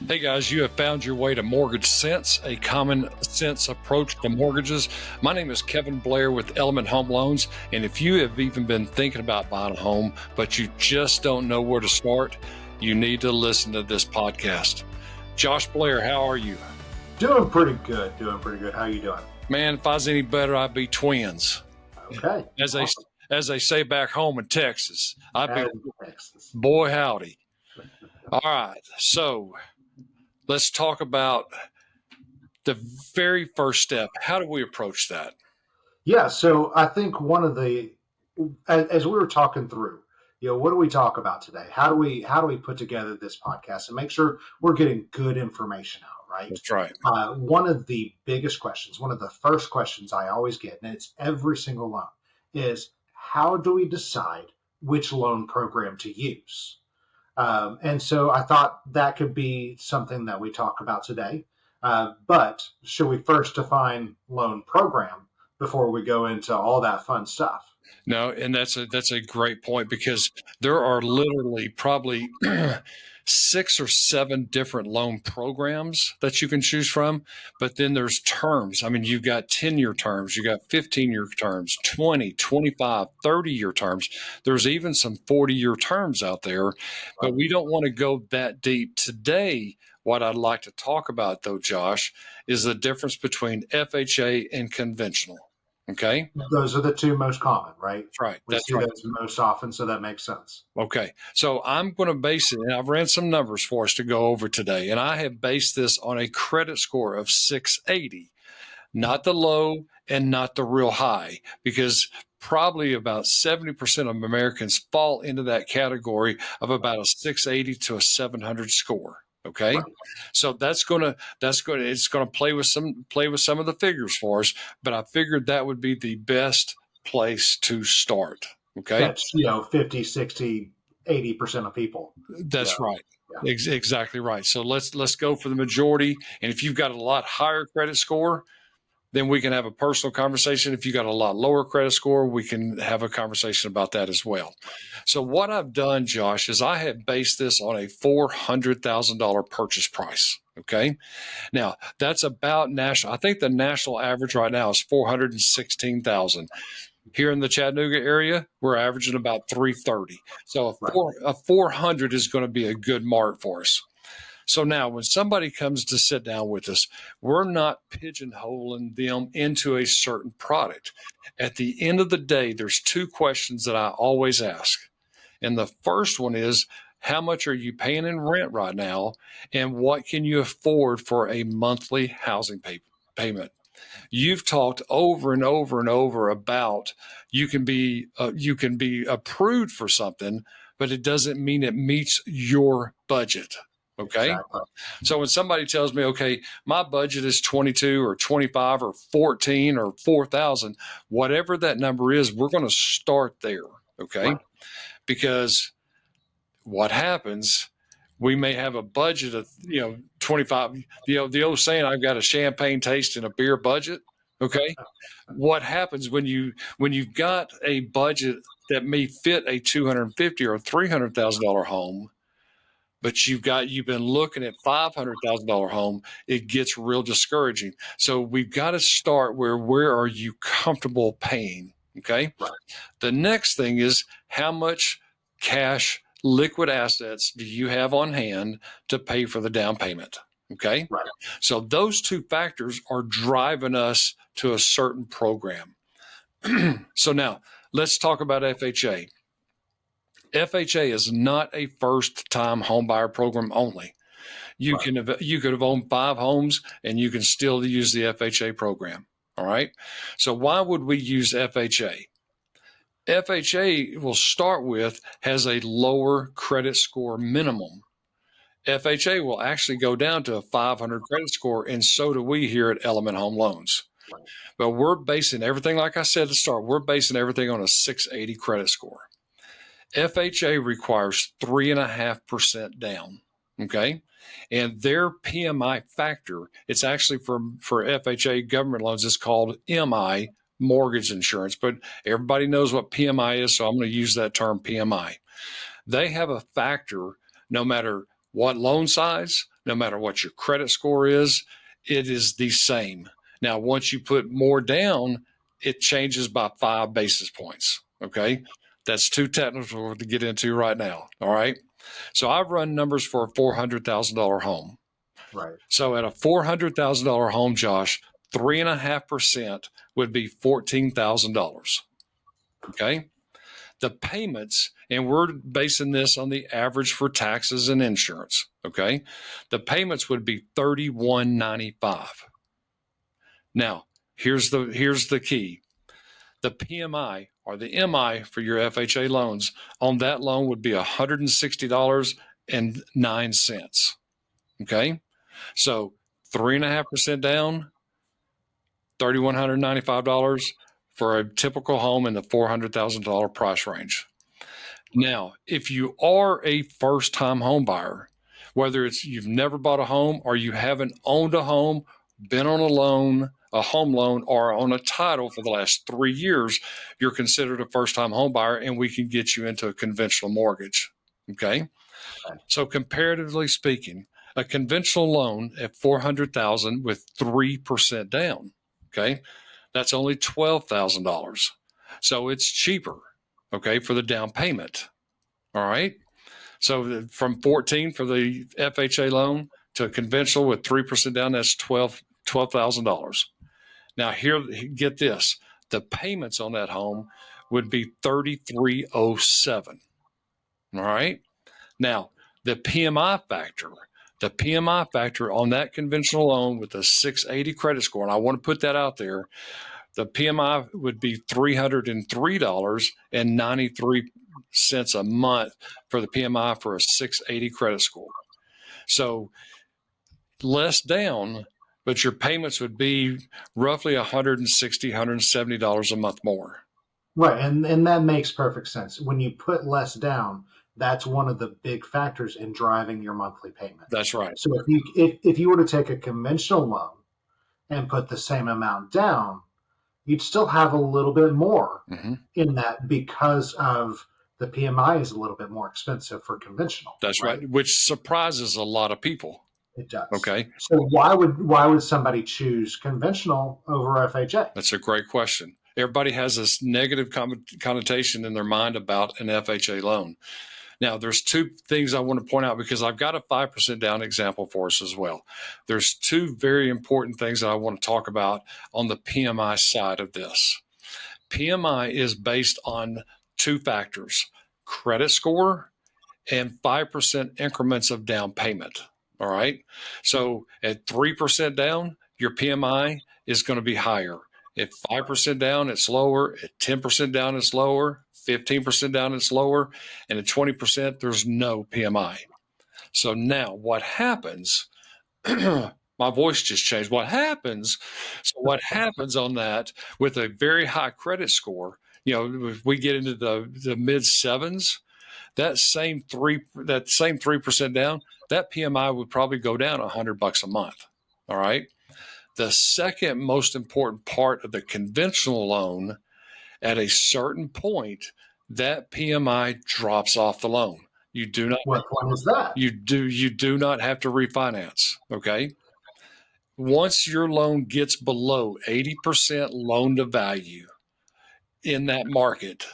Hey guys, you have found your way to Mortgage Sense, a common sense approach to mortgages. My name is Kevin Blair with Element Home Loans. And if you have even been thinking about buying a home, but you just don't know where to start, you need to listen to this podcast. Josh Blair, how are you? Doing pretty good. How you doing? Man, if I was any better, I'd be twins. Okay. As they say back home in Texas, I'd be Texas. Boy howdy. All right. So let's talk about the very first step. How do we approach that? Yeah. So I think one of the, as we were talking through, what do we talk about today? How do we put together this podcast and make sure we're getting good information out, right? That's right. One of the biggest questions, one of the first questions I always get, and it's every single loan, is how do we decide which loan program to use? And so I thought that could be something that we talk about today. But should we first define loan program before we go into all that fun stuff? No, and that's a great point, because there are literally probably 6 or 7 different loan programs that you can choose from. But then there's terms. I mean, you've got 10-year terms, you got 15-year terms, 20, 25, 30-year terms. There's even some 40-year terms out there, but we don't want to go that deep today. What I'd like to talk about, though, Josh, is the difference between FHA and conventional. Okay. Those are the two most common, right? That's right. We see those most often, so that makes sense. Okay. So I'm going to base it, and I've ran some numbers for us to go over today, and I have based this on a credit score of 680, not the low and not the real high, because probably about 70% of Americans fall into that category of about a 680 to a 700 score. Okay. Right. So it's going to play with some of the figures for us, but I figured that would be the best place to start. Okay. That's, 50, 60, 80% of people. That's right. Yeah. Exactly right. So let's go for the majority. And if you've got a lot higher credit score, then we can have a personal conversation. If you got a lot lower credit score, we can have a conversation about that as well. So what I've done, Josh, is I have based this on a $400,000 purchase price. Okay. Now that's about national. I think the national average right now is $416,000. Here in the Chattanooga area, we're averaging about $330,000. So a 400 is going to be a good mark for us. So now when somebody comes to sit down with us, we're not pigeonholing them into a certain product. At the end of the day, there's 2 questions that I always ask. And the first one is, how much are you paying in rent right now? And what can you afford for a monthly housing payment? You've talked over and over and over about you can be approved for something, but it doesn't mean it meets your budget. Okay. Exactly. So when somebody tells me, okay, my budget is 22 or 25 or 14 or 4,000, whatever that number is, we're going to start there. Okay. Right. Because what happens, we may have a budget of, 25, the old saying, I've got a champagne taste and a beer budget. Okay. What happens when you've got a budget that may fit a $250,000 or $300,000 home, but you've been looking at $500,000 home, it gets real discouraging. So we've got to start where are you comfortable paying? Okay. Right. The next thing is, how much cash liquid assets do you have on hand to pay for the down payment? Okay. Right. So those 2 factors are driving us to a certain program. So now let's talk about FHA. FHA is not a first-time homebuyer program only. You could have owned 5 homes and you can still use the FHA program. All right. So why would we use FHA? FHA will start with has a lower credit score minimum. FHA will actually go down to a 500 credit score, and so do we here at Element Home Loans. Right. But we're basing everything, like I said at the start, we're basing everything on a 680 credit score. FHA requires 3.5% down. Okay. And their PMI factor, it's actually for FHA government loans, it's called MI, mortgage insurance, but everybody knows what PMI is. So I'm going to use that term PMI. They have a factor, no matter what loan size, no matter what your credit score is, it is the same. Now, once you put more down, it changes by 5 basis points. Okay. That's too technical to get into right now. All right. So I've run numbers for a $400,000 home. Right. So at a $400,000 home, Josh, 3.5% would be $14,000. Okay. The payments, and we're basing this on the average for taxes and insurance. Okay. The payments would be $31.95. Now, here's the key. The PMI or the MI for your FHA loans on that loan would be $160.09. Okay. So 3.5% down, $3,195 for a typical home in the $400,000 price range. Now, if you are a first-time home buyer, whether it's you've never bought a home or you haven't owned a home, been on a loan, a home loan, or on a title for the last 3 years, you're considered a first-time home buyer, and we can get you into a conventional mortgage. Okay. So comparatively speaking, a conventional loan at $400,000 with 3% down. Okay. That's only $12,000. So it's cheaper. Okay. For the down payment. All right. So from 14 for the FHA loan to a conventional with 3% down, that's $12,000. Now here, get this. The payments on that home would be $3,307. All right. Now, the PMI factor on that conventional loan with a 680 credit score, and I want to put that out there, the PMI would be $303.93 a month for the PMI for a 680 credit score. So less down, but your payments would be roughly $160, $170 a month more. Right, and that makes perfect sense. When you put less down, that's one of the big factors in driving your monthly payment. That's right. So if you were to take a conventional loan and put the same amount down, you'd still have a little bit more in that because of the PMI is a little bit more expensive for conventional. That's right, which surprises a lot of people. It does. Okay. So why would somebody choose conventional over FHA? That's a great question. Everybody has this negative connotation in their mind about an FHA loan. Now, there's 2 things I want to point out because I've got a 5% down example for us as well. There's 2 very important things that I want to talk about on the PMI side of this. PMI is based on 2 factors, credit score and 5% increments of down payment. All right. So at 3% down, your PMI is going to be higher. At 5% down, it's lower. At 10% down, it's lower. 15% down, it's lower. And at 20%, there's no PMI. So now what happens? My voice just changed. What happens on that with a very high credit score, if we get into the mid 7s, that same 3% down, that PMI would probably go down $100 a month. All right. The second most important part of the conventional loan, at a certain point, that PMI drops off the loan. You do not. What one is that? You do not have to refinance. Okay. Once your loan gets below 80% loan to value in that market,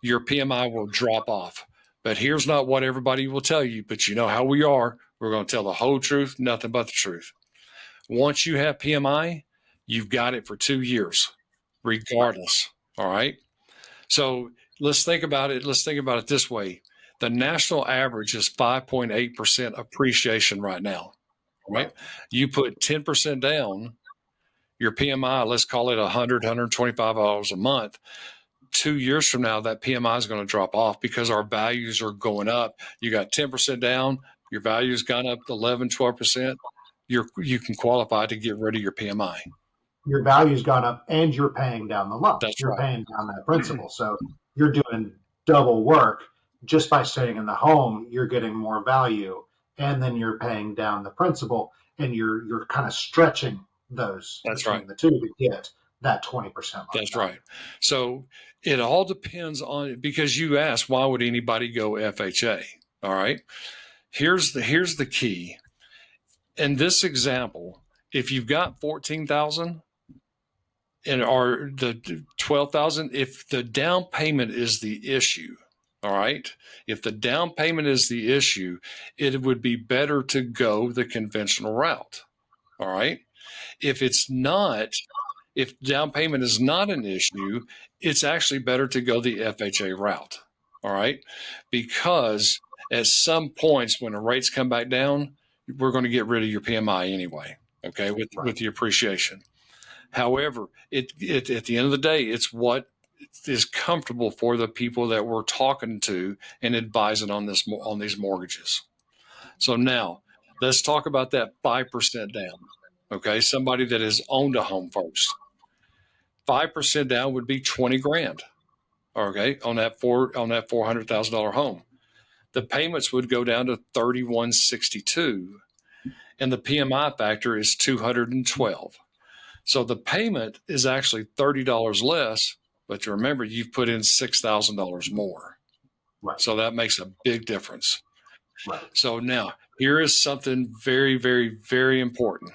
your PMI will drop off. But here's not what everybody will tell you, but you know how we are. We're going to tell the whole truth, nothing but the truth. Once you have PMI, you've got it for 2 years, regardless. All right. So let's think about it. Let's think about it this way. The national average is 5.8% appreciation right now. Right. You put 10% down, your PMI, let's call it $100, $125 a month. 2 years from now, that PMI is going to drop off because our values are going up. You got 10% down, your value's gone up 11, 12%. You can qualify to get rid of your PMI. Your value's gone up and you're paying down the loan. That's you're right. paying down that principal. So you're doing double work just by staying in the home. You're getting more value, and then you're paying down the principal, and you're kind of stretching those between the two to get that 20%. That's right. So it all depends on, because you asked, why would anybody go FHA? All right. here's the key. In this example, if you've got 14,000 and or the 12,000, if the down payment is the issue, all right, if the down payment is the issue, it would be better to go the conventional route. All right. If it's not, if down payment is not an issue, it's actually better to go the FHA route. All right. Because at some points when the rates come back down, we're going to get rid of your PMI anyway. Okay. With the appreciation. However, it at the end of the day, it's what is comfortable for the people that we're talking to and advising on these mortgages. So now let's talk about that 5% down. Okay, somebody that has owned a home first. 5% down would be 20 grand. Okay, on that $400,000 home, the payments would go down to 3162, and the PMI factor is 212. So the payment is actually $30 less, but you remember you've put in $6,000 more. Right. So that makes a big difference. Right. So now here is something very, very, very important.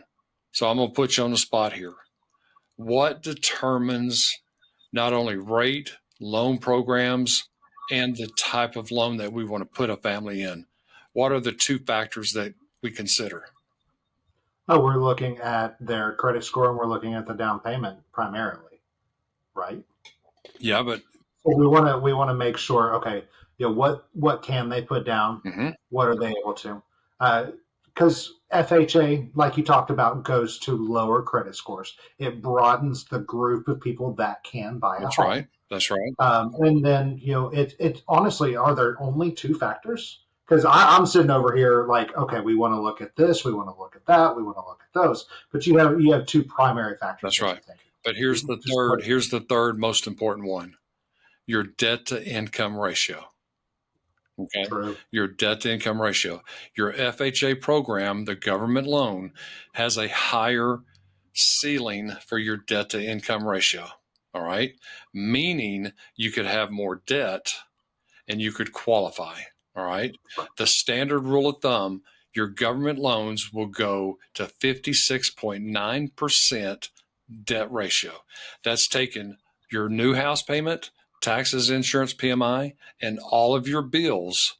So I'm going to put you on the spot here. What determines not only rate, loan programs, and the type of loan that we want to put a family in? What are the two factors that we consider? Oh, we're looking at their credit score and we're looking at the down payment primarily, right? Yeah, but so we want to make sure. Okay, what can they put down? Mm-hmm. What are they able to? Because FHA, like you talked about, goes to lower credit scores. It broadens the group of people that can buy a home. That's right. That's right. And then it honestly, are there only two factors? Because I'm sitting over here like, okay, we want to look at this, we want to look at that, we want to look at those. But you have two primary factors. That's right. But here's the third most important one: your debt to income ratio. Okay. True. Your debt to income ratio. Your FHA program, the government loan, has a higher ceiling for your debt to income ratio. All right. Meaning you could have more debt and you could qualify. All right. The standard rule of thumb, your government loans will go to 56.9% debt ratio. That's taken your new house payment, taxes, insurance, PMI, and all of your bills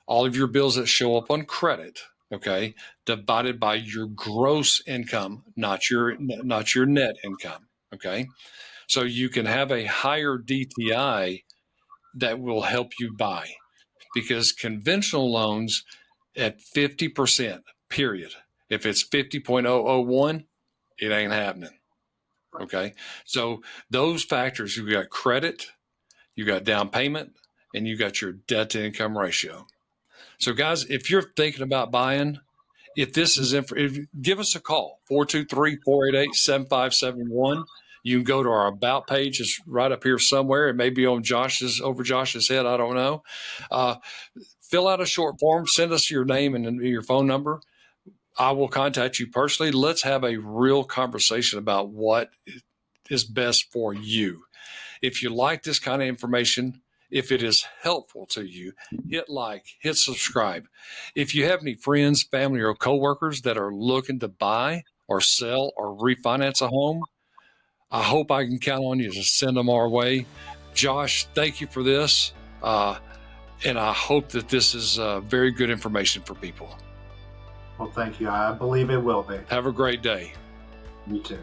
that show up on credit, okay, divided by your gross income, not your net income, okay? So you can have a higher DTI that will help you buy, because conventional loans at 50%, period. If it's 50.001, it ain't happening. Okay. So those factors, you've got credit, you got down payment, and you got your debt to income ratio. So guys, if you're thinking about buying, if this is give us a call, 423-488-7571. You can go to our about page. It's right up here somewhere. It may be on over Josh's head. I don't know. Fill out a short form, send us your name and your phone number. I will contact you personally. Let's have a real conversation about what is best for you. If you like this kind of information, if it is helpful to you, hit like, hit subscribe. If you have any friends, family, or coworkers that are looking to buy or sell or refinance a home, I hope I can count on you to send them our way. Josh, thank you for this. And I hope that this is very good information for people. Well, thank you. I believe it will be. Have a great day. You too.